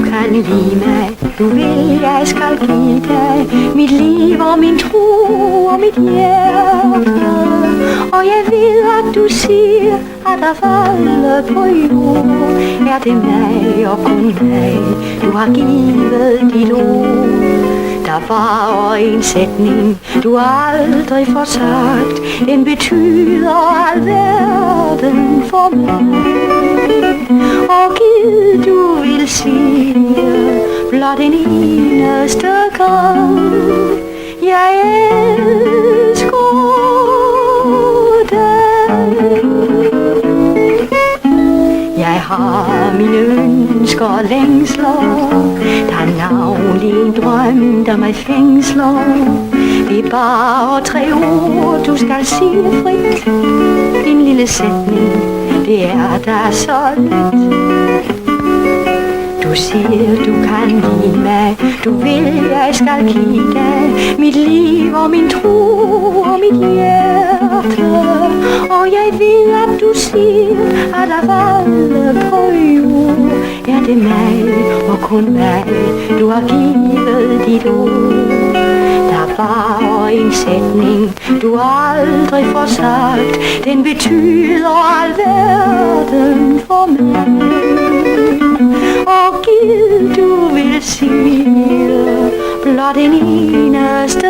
kan lide mig, du vil, jeg skal give dig mit liv og min tro og mit hjerte. Og jeg ved, at du siger, at der falder på jord, er det mig og kun mig, du har givet dit ord. Der var en sætning, du aldrig får sagt, den betyder alverden for mig. Og Gid, du vil sige blot en eneste gang, jeg elsker dig. Jeg har mine ønsker og længsler, der er navnlig en drøm, der mig fængsler. Det er bare 3 ord, du skal sige frit. En lille sætning, det er der så lidt. Du siger, du kan lide mig, du vil, jeg skal give dig mit liv og min tro og mit hjerte. Og jeg ved, at du siger, at der falder på jord, er det mig og kun mig, du har givet dit ord. Der var en sætning, du aldrig får sagt, den betyder alverden for mig. Og Gid, du vil sige blot en eneste